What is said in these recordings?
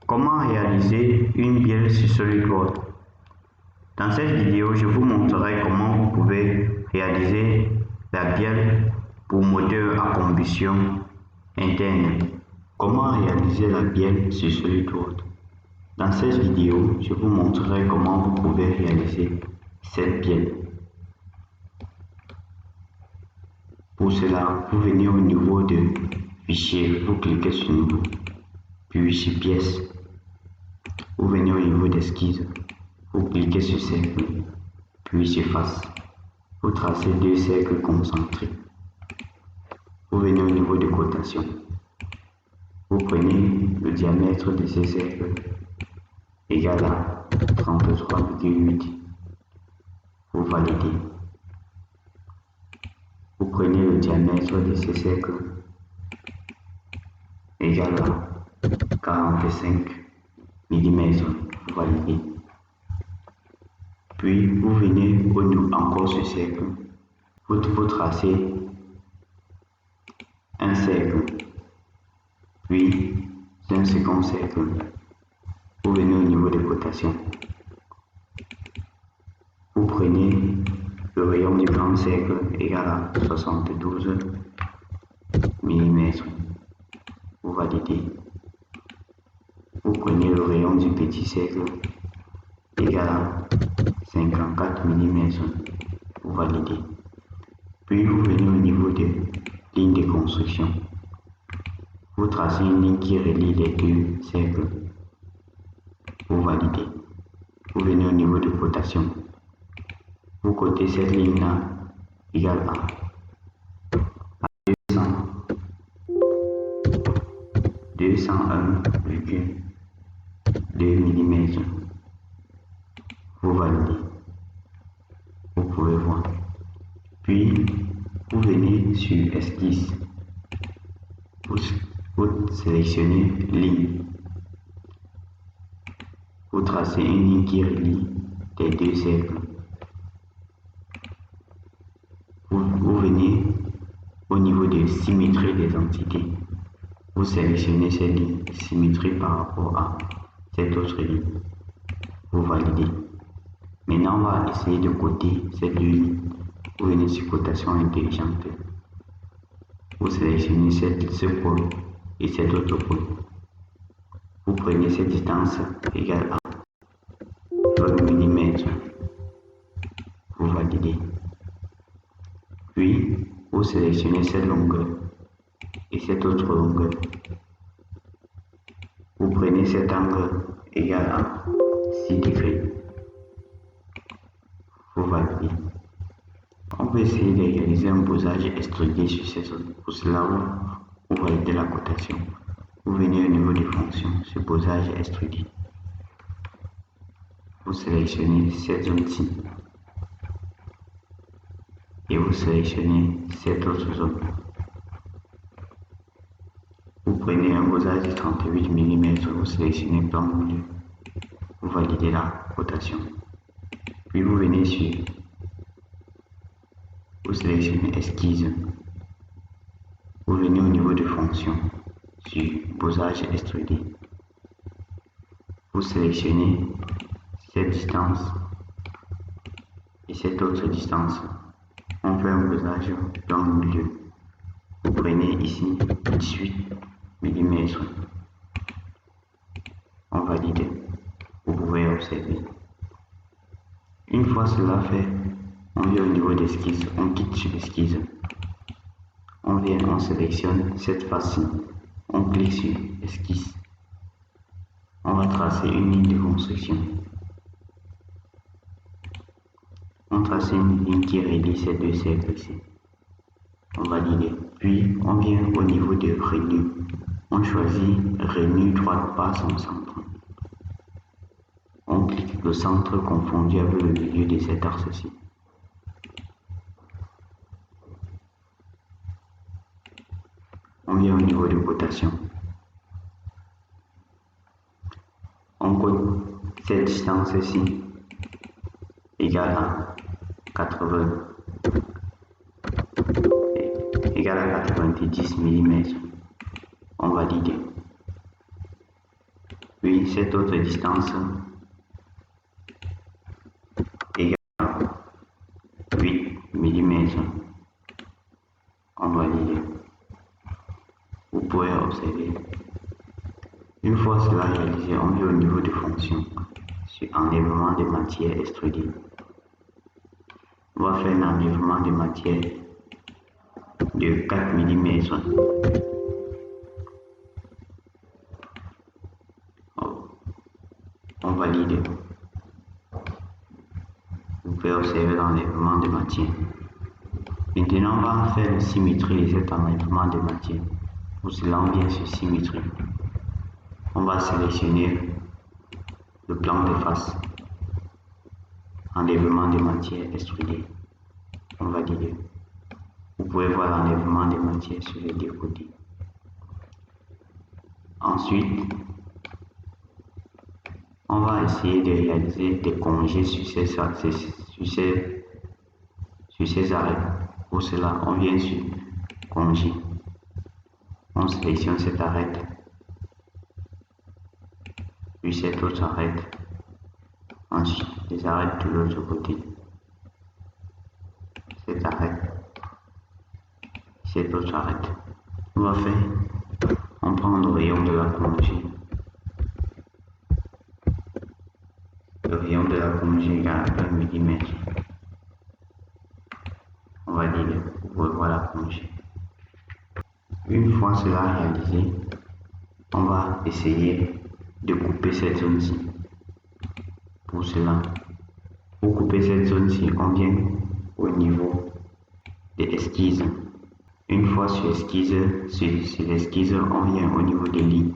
Comment réaliser une bielle sur SolidWorks? Dans cette vidéo, je vous montrerai comment vous pouvez réaliser la bielle pour moteur à combustion interne. Comment réaliser la bielle sur SolidWorks? Dans cette vidéo, je vous montrerai comment vous pouvez réaliser cette bielle. Pour cela, vous venez au niveau de Fichier, vous cliquez sur Nouveau, puis sur Pièces. Vous venez au niveau d'Esquisse, vous cliquez sur Cercle, puis sur Face. Vous tracez deux cercles concentriques. Vous venez au niveau de Cotation. Vous prenez le diamètre de ces cercles égal à 33,8. Vous validez. Vous prenez le diamètre de ces cercles égal à 45 mm. Vous validez. Puis vous venez encore sur cercle. Vous tracez un cercle, puis un second cercle. Vous venez au niveau de cotation. Vous prenez le rayon du grand cercle égal à 72 mm. Vous validez. Vous prenez le rayon du petit cercle égal à 54 mm. Vous validez. Puis vous venez au niveau des lignes de construction. Vous tracez une ligne qui relie les deux cercles. Vous validez. Vous venez au niveau de cotation. Vous cotez cette ligne-là égale à 201,2 mm. Vous validez. Vous pouvez voir. Puis, vous venez sur Esquisse. Vous sélectionnez ligne. Vous tracez une ligne qui relie les deux cercles. Vous venez au niveau de symétrie des entités. Vous sélectionnez cette ligne, symétrie par rapport à cette autre ligne. Vous validez. Maintenant, on va essayer de coter ces deux lignes. Vous venez sur cotation intelligente. Vous sélectionnez ce pôle et cet autre pôle. Vous prenez cette distance égale à 20 mm. Vous validez. Puis, vous sélectionnez cette longueur et cette autre longueur. Vous prenez cet angle égal à 6 degrés. Vous validez. On peut essayer de réaliser un bossage extrudé sur ces zones. Pour cela, vous validez la cotation. Vous venez au niveau de fonction, ce bossage extrudé. Vous sélectionnez cette zone-ci et vous sélectionnez cette autre zone. Vous prenez un bossage de 38 mm, vous sélectionnez plan milieu. Vous validez la cotation. Puis vous venez sur, vous sélectionnez esquisse. Vous venez au niveau de fonction, sur bossage extrudé. Vous sélectionnez cette distance et cette autre distance. On fait un bossage dans le milieu. Vous prenez ici 18 mm. On valide. Vous pouvez observer. Une fois cela fait, on vient au niveau d'esquisse. On quitte sur l'esquisse. On vient, on sélectionne cette face-ci. On clique sur esquisse. On va tracer une ligne de construction. On trace une ligne qui relie ces deux cercles ici. On valide. Puis on vient au niveau de Renew. On choisit Renew droite par son centre. On clique le centre confondu avec le milieu de cet axe-ci. On vient au niveau de cotation. On cote cette distance-ci égale à 90 mm. On valide. Puis cette autre distance égale 8 mm. On valide. Vous pouvez observer. Une fois cela réalisé, on vient au niveau de fonction sur enlèvement de matière extrudée. On va faire un enlèvement de matière de 4 mm. On valide. Vous pouvez observer l'enlèvement de matière. Maintenant, on va faire une symétrie de cet enlèvement de matière. Pour cela, on vient sur symétrie. On va sélectionner le plan de face. Enlèvement de matière extrudée. On valide. Vous pouvez voir l'enlèvement de matière sur les deux côtés. Ensuite, on va essayer de réaliser des congés sur ces arrêts. Pour cela, on vient sur congé. On sélectionne cet arrêt, puis cet autre arrêt. Ensuite, les arrêts de l'autre côté. Cet arrêt, cet autre arrêt. On va faire, on prend le rayon de la congé. Le rayon de la congé égale 1 mm. On va dire, vous pouvez voir la congé. Une fois cela réalisé, on va essayer de couper cette zone-ci. Pour cela, pour couper cette zone-ci, on vient au niveau des esquisses. Une fois sur l'esquisse, on vient au niveau des lignes.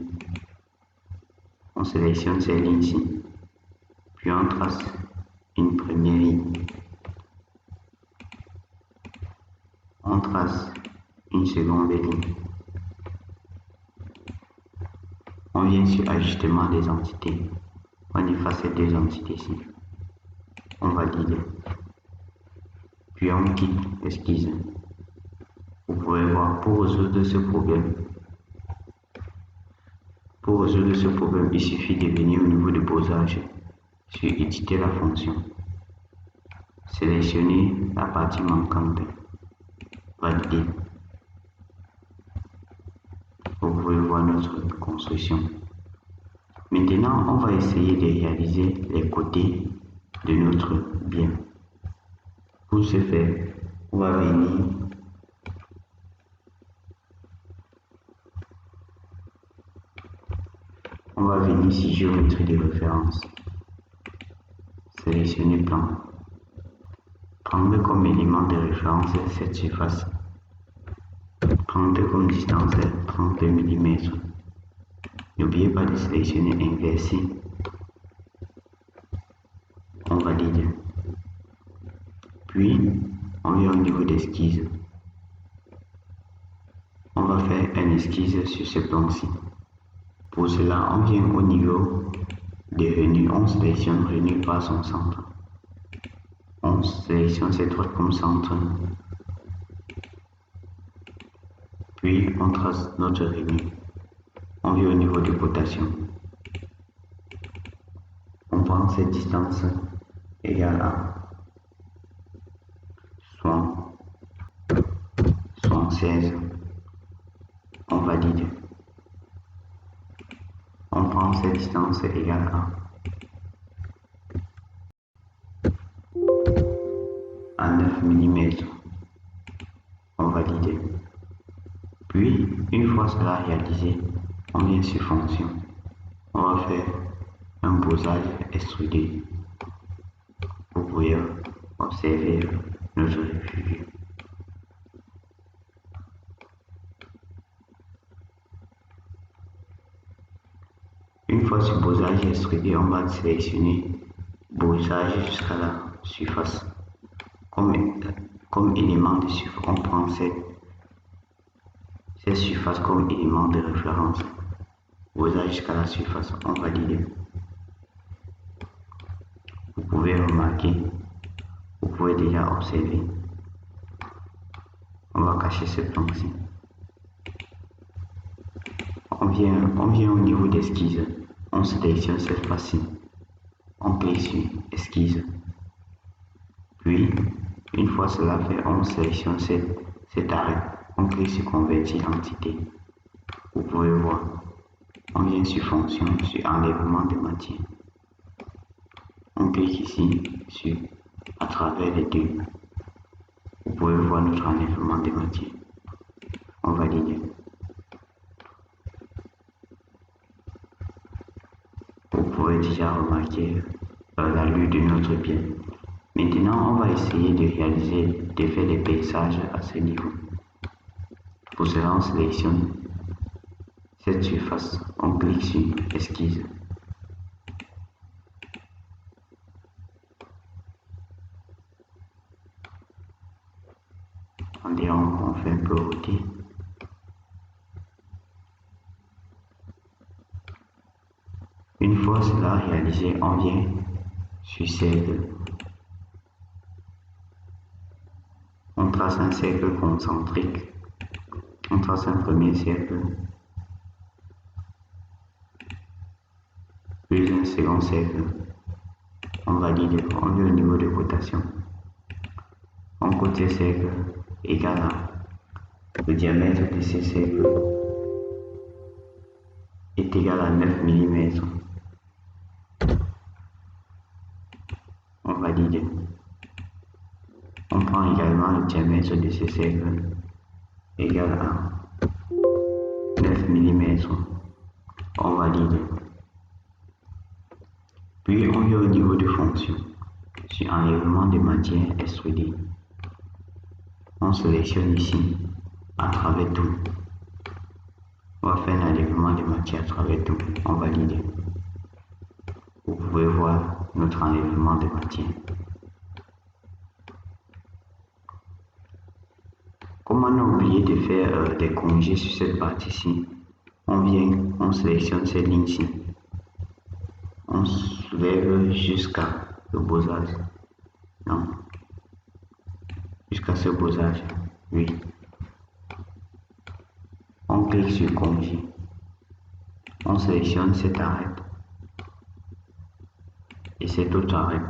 On sélectionne ces lignes-ci, puis on trace une première ligne. On trace une seconde ligne. On vient sur ajustement des entités. On efface ces deux entités-ci. On valide. Puis on quitte l'esquisse. Vous pouvez voir, pour résoudre ce problème, il suffit de venir au niveau de posage sur éditer la fonction. Sélectionner la partie manquante. Valider. Vous pouvez voir notre construction. Maintenant, on va essayer de réaliser les côtés de notre bien. Pour ce faire, on va venir sur géométrie de référence. Sélectionner plan. Prendre comme élément de référence cette surface. Prendre comme distance 32 mm. N'oubliez pas de sélectionner inverser. On valide. Puis, on vient au niveau d'esquisse. On va faire un esquisse sur ce plan-ci. Pour cela, on vient au niveau des renus. On sélectionne renu par son centre. On sélectionne cette droite comme centre. Puis, on trace notre renu. On vient au niveau de cotation. On prend cette distance égale à 76. On valide. On prend cette distance égale à 9 mm. On valide. Puis, une fois cela réalisé, on vient sur fonction. On va faire un posage extrudé. Vous pouvez observer notre réfugié. Une fois sur posage extrudé, on va sélectionner posage jusqu'à la surface. Comme élément de surface, on prend cette surface comme élément de référence. Posage jusqu'à la surface, on valide. Vous pouvez remarquer, vous pouvez déjà observer. On va cacher ce plan-ci. On vient au niveau d'esquisse. On sélectionne cette fois-ci. On clique sur Esquisse. Puis, une fois cela fait, on sélectionne cet arrêt. On clique sur Convertir l'entité. Vous pouvez voir. On vient sur Fonction, sur Enlèvement de matière. On clique ici sur À travers les deux. Vous pouvez voir notre enlèvement de matière. On valide. Vous pouvez déjà remarquer la lue de notre bien. Maintenant, on va essayer de faire des paysages à ce niveau. Pour cela, on sélectionne cette surface. On clique sur Esquisse. On fait un peu router. Une fois cela réalisé, on vient sur cercle. On trace un cercle concentrique. On trace un premier cercle, puis un second cercle. On valide, on vient au niveau de rotation. On cote ces cercles égal à le diamètre de ces cercles est égal à 9 mm. On valide. On prend également le diamètre de ces cercles égal à 9 mm. On valide. Puis on vient au niveau de fonction. Sur enlèvement de matière extrudée. On sélectionne ici à travers tout. On va faire un enlèvement de matière à travers tout. On valide. Vous pouvez voir notre enlèvement de matière. Comme on a oublié de faire des congés sur cette partie-ci, on sélectionne cette ligne-ci. On soulève jusqu'à le beau-âge. Non. Jusqu'à ce beau-âge. Oui. On clique sur congé. On sélectionne cet arrêt. Et cet autre arrêt.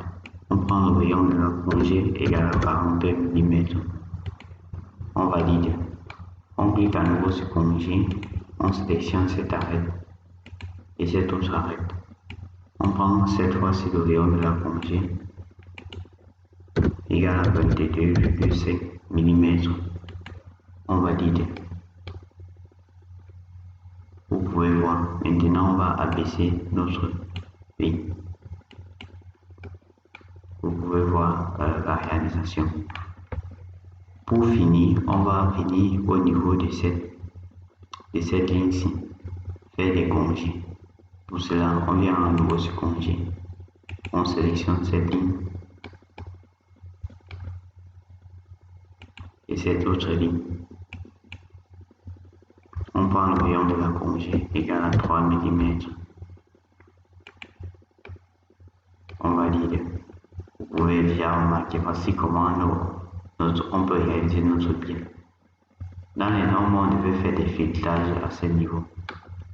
On prend le rayon de la congé égal à 42 mm. On valide. On clique à nouveau sur congé. On sélectionne cet arrêt. Et cet autre arrêt. On prend cette fois-ci le rayon de la congé égal à 22,5 mm. On valide. Vous pouvez voir. Maintenant, on va abaisser notre ligne. Vous pouvez voir la réalisation. Pour finir, on va venir au niveau de cette ligne-ci, faire des congés. Pour cela, on vient à nouveau sur congé. On sélectionne cette ligne et cette autre ligne. On prend le rayon de la congé égal à 3 mm. On valide. Vous pouvez déjà remarquer voici comment on peut réaliser notre bien. Dans les normes, on devait faire des filtrages à ce niveau.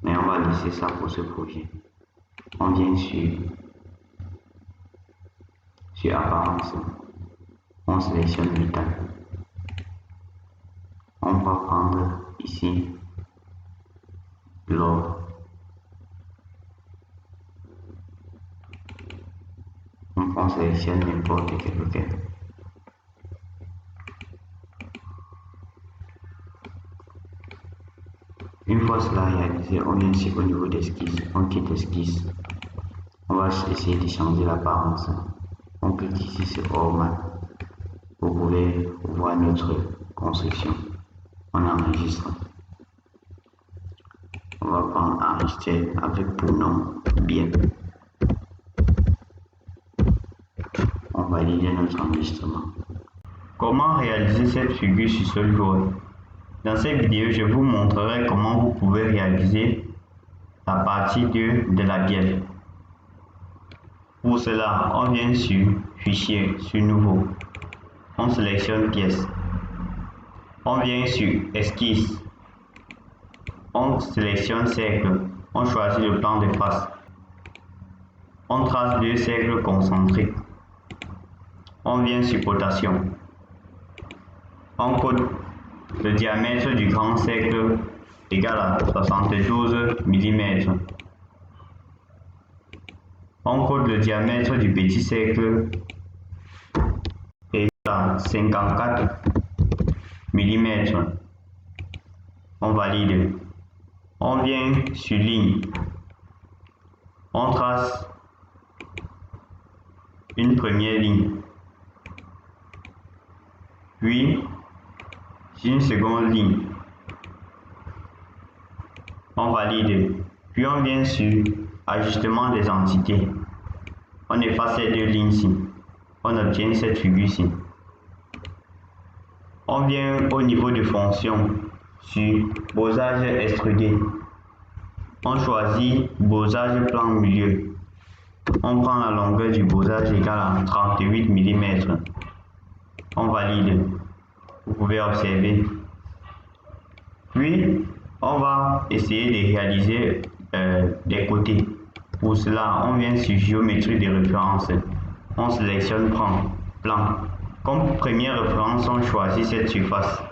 Mais on va laisser ça pour ce projet. On vient sur apparence. On sélectionne métal. On va prendre ici l'or. On sélectionne n'importe quel. Une fois cela réalisé, on vient ici au niveau d'esquisse. On quitte esquisse. On va essayer de changer l'apparence. On clique ici sur Home. Vous pouvez voir notre construction. On enregistre. On va prendre enregistrer avec pour nom bien. On valide notre enregistrement. Comment réaliser cette figure sur SolidWorks? Dans cette vidéo, je vous montrerai comment vous pouvez réaliser la partie de la bielle. Pour cela, on vient sur Fichier, sur Nouveau. On sélectionne Pièce. On vient sur Esquisse. On sélectionne Cercle. On choisit le plan de face. On trace deux cercles concentriques. On vient sur cotation. On code le diamètre du grand cercle égal à 72 mm. On code le diamètre du petit cercle égal à 54 mm. On valide. On vient sur ligne. On trace une première ligne. Puis une seconde ligne. On valide. Puis on vient sur ajustement des entités. On efface ces deux lignes-ci. On obtient cette figure-ci. On vient au niveau de fonction sur Beaux-Arts extrudé. On choisit Beaux-Arts plan milieu. On prend la longueur du Beaux-Arts égale à 38 mm. On valide. Vous pouvez observer. Puis, on va essayer de réaliser les côtés. Pour cela, on vient sur géométrie de référence. On sélectionne plan. Comme première référence, on choisit cette surface.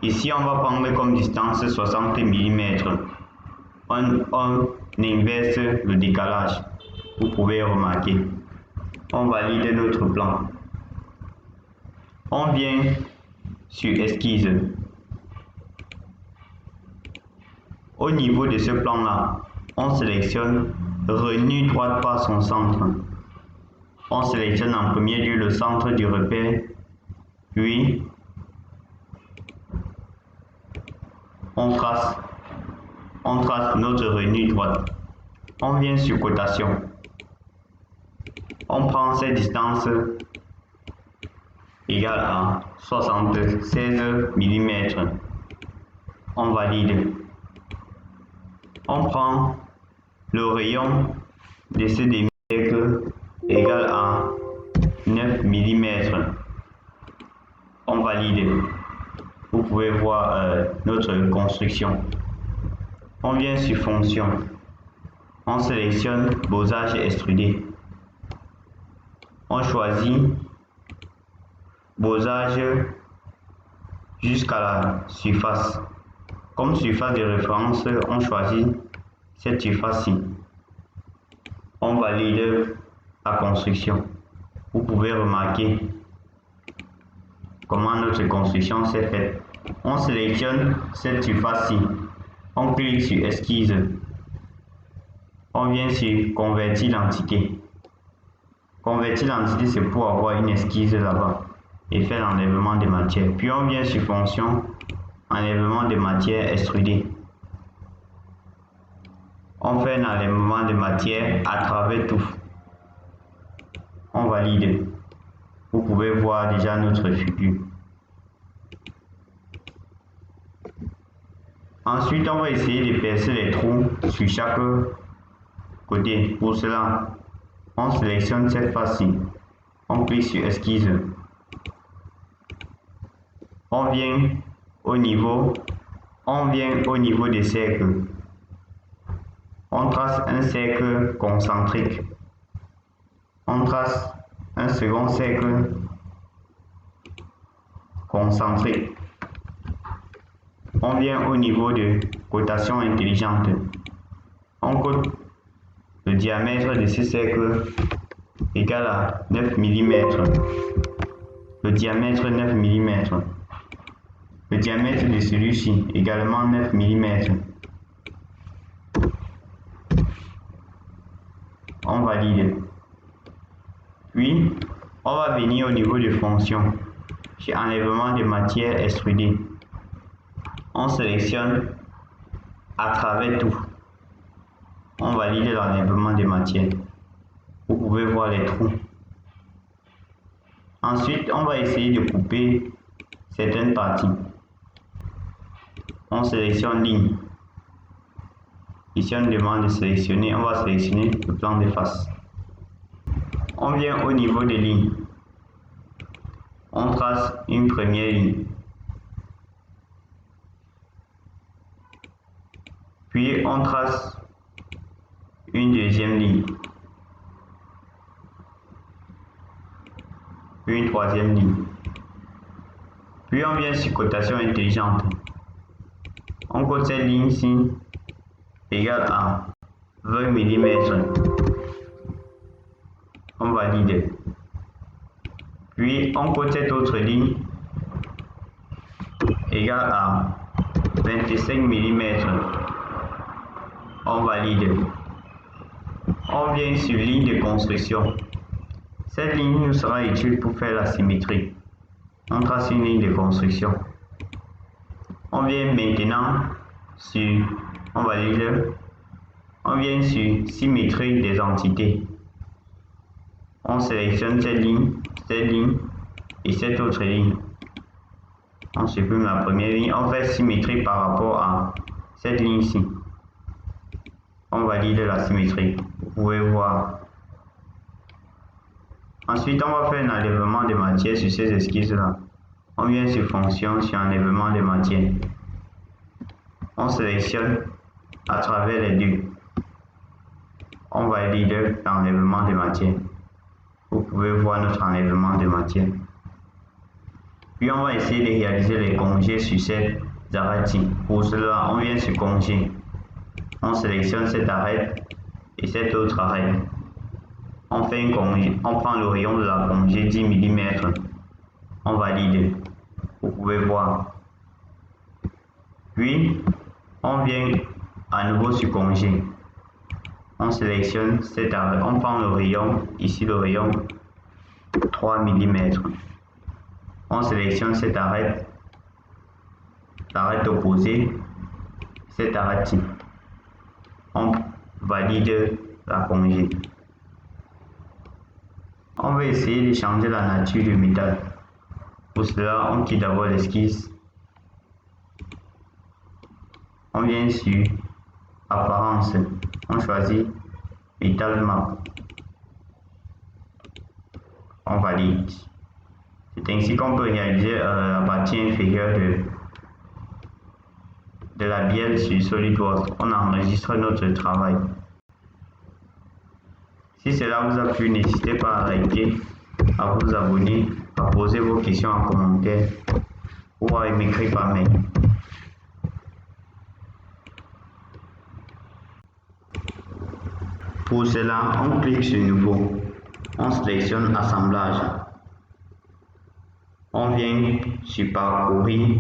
Ici, on va prendre comme distance 60 mm. On inverse le décalage. Vous pouvez remarquer. On valide notre plan. On vient sur esquisse. Au niveau de ce plan-là, on sélectionne renu droite par son centre. On sélectionne en premier lieu le centre du repère, puis on trace notre renu droite. On vient sur cotation. On prend cette distance égale à 76 mm. On valide. On prend le rayon de ce demi-cercle égal à 9 mm. On valide. Vous pouvez voir notre construction. On vient sur fonction. On sélectionne Beaux-Arts extrudé. On choisit Beaux-Arts jusqu'à la surface. Comme surface de référence, on choisit cette surface-ci. On valide la construction. Vous pouvez remarquer comment notre construction s'est faite. On sélectionne cette surface-ci. On clique sur esquisse. On vient sur convertir l'entité. Convertir l'entité, c'est pour avoir une esquisse là-bas et faire l'enlèvement des matières. Puis on vient sur fonction, enlèvement des matières extrudées. On fait un enlèvement de matière à travers tout. On valide. Vous pouvez voir déjà notre figure. Ensuite, on va essayer de percer les trous sur chaque côté. Pour cela, on sélectionne cette face-ci. On clique sur esquisse. On vient au niveau des cercles. On trace un cercle concentrique. On trace un second cercle concentrique. On vient au niveau de cotation intelligente. On code le diamètre de ce cercle égal à 9 mm. Le diamètre 9 mm. Le diamètre de celui-ci également 9 mm. On valide. Puis, on va venir au niveau de fonction. Chez enlèvement de matière extrudée. On sélectionne à travers tout. On valide l'enlèvement des matières. Vous pouvez voir les trous. Ensuite, on va essayer de couper certaines parties. On sélectionne ligne. Ici, on demande de sélectionner. On va sélectionner le plan de face. On vient au niveau des lignes. On trace une première ligne. Puis, on trace une deuxième ligne. puis une troisième ligne. Puis on vient sur cotation intelligente. On code cette ligne-ci égale à 20 mm. On valide. Puis on code cette autre ligne égale à 25 mm. On valide. On vient sur ligne de construction. Cette ligne nous sera utile pour faire la symétrie. On trace une ligne de construction. On vient maintenant sur, on valide, on vient sur symétrie des entités. On sélectionne cette ligne et cette autre ligne. On supprime la première ligne, on fait symétrie par rapport à cette ligne-ci. On valide la symétrie, vous pouvez voir. Ensuite, on va faire un enlèvement de matière sur ces esquisses-là. On vient sur fonction, sur enlèvement de matière. On sélectionne à travers les deux. On valide l'enlèvement de matière. Vous pouvez voir notre enlèvement de matière. Puis on va essayer de réaliser les congés sur cette arête-ci. Pour cela, on vient sur congé. On sélectionne cette arête et cette autre arête. On fait un congé. On prend le rayon de la congé 10 mm. On valide. Vous pouvez voir. Puis, on vient à nouveau sur congé. On sélectionne cette arête. On prend le rayon, ici le rayon 3 mm. On sélectionne cette arête, l'arête opposée, cette arête-ci. On valide la congé. On va essayer de changer la nature du métal. Pour cela, on quitte d'abord l'esquisse. On vient sur apparence. On choisit Metal Map. On valide. C'est ainsi qu'on peut réaliser la partie inférieure de la bielle sur SolidWorks. On enregistre notre travail. Si cela vous a plu, n'hésitez pas à liker, à vous abonner, à poser vos questions en commentaire ou à m'écrire par mail. Pour cela, on clique sur Nouveau. On sélectionne Assemblage. On vient sur Parcourir.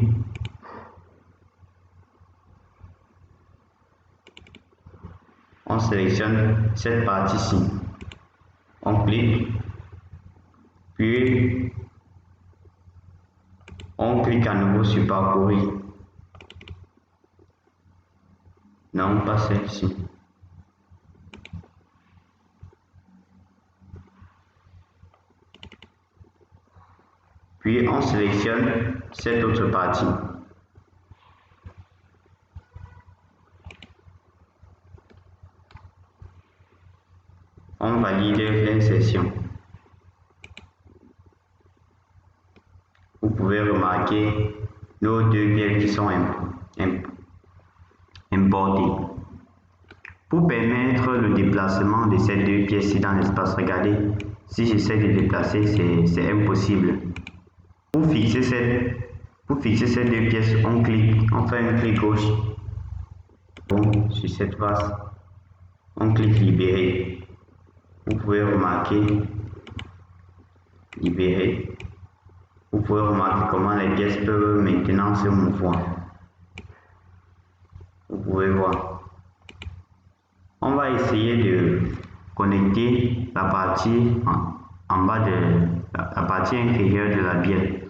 On sélectionne cette partie-ci. On clique. Puis, on clique à nouveau sur Parcourir. Non, pas celle-ci. Puis, on sélectionne cette autre partie. On valide l'insertion. Vous pouvez remarquer nos deux bielles qui sont importées. Pour permettre le déplacement de ces deux pièces-ci dans l'espace, regardez, si j'essaie de déplacer, c'est impossible. Pour fixer ces deux pièces, on clique, on fait un clic gauche. Bon, sur cette face, on clique libérer. Vous pouvez remarquer libérer. Vous pouvez remarquer comment les pièces peuvent maintenant se mouvoir. Vous pouvez voir. On va essayer de connecter la partie en bas de la partie inférieure de la bielle.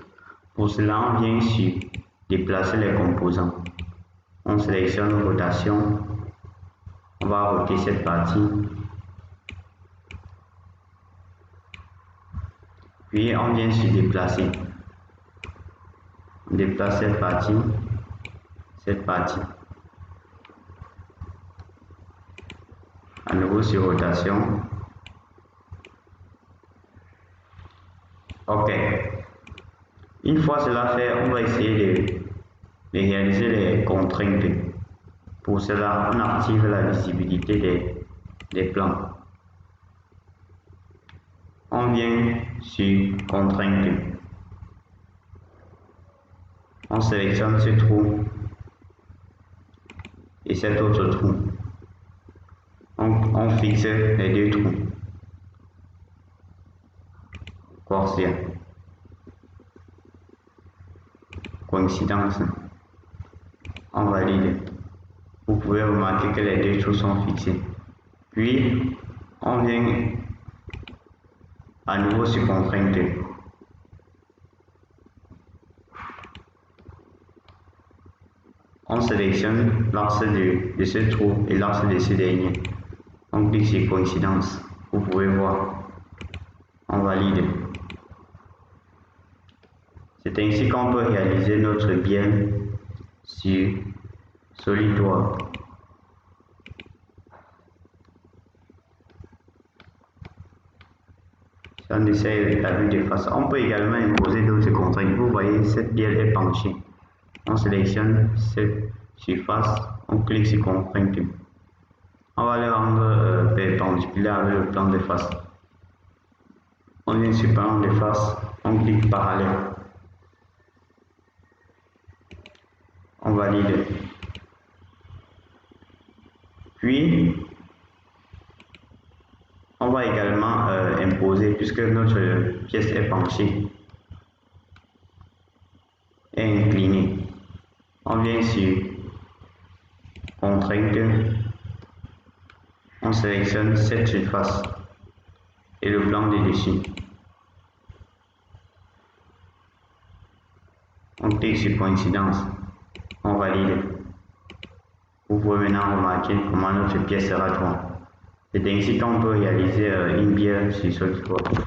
Pour cela, on vient sur déplacer les composants. On sélectionne rotation. On va roter cette partie. Puis on vient sur déplacer. On déplace cette partie. À nouveau sur rotation. Ok. Une fois cela fait, on va essayer de réaliser les contraintes. Pour cela, on active la visibilité des plans. On vient sur Contrainte. On sélectionne ce trou et cet autre trou. On fixe les deux trous. Corsia. Coïncidence. On valide. Vous pouvez remarquer que les deux trous sont fixés. Puis, on vient à nouveau sur Contrainte. On sélectionne l'axe de ce trou et l'axe de ce dernier. On clique sur Coïncidence. Vous pouvez voir. On valide. C'est ainsi qu'on peut réaliser notre bielle sur SolidWorks. Si on essaie la vue de face, on peut également imposer d'autres contraintes. Vous voyez, cette bielle est penchée. On sélectionne cette surface, on clique sur Contrainte. On va le rendre perpendiculaire avec le plan de face. On vient sur plan de face, on clique parallèle. On valide. Puis, on va également imposer, puisque notre pièce est penchée et inclinée. On vient sur Contrainte, on sélectionne cette surface et le plan de dessus. On clique sur Coïncidence, on valide. Vous pouvez maintenant remarquer comment notre pièce sera droite. C'est ainsi qu'on peut réaliser une bielle sur SolidWorks.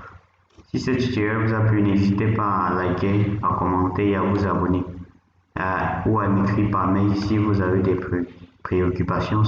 Si ce tutoriel vous a plu, n'hésitez pas à liker, à commenter et à vous abonner. Ou à m'écrire par mail si vous avez des préoccupations.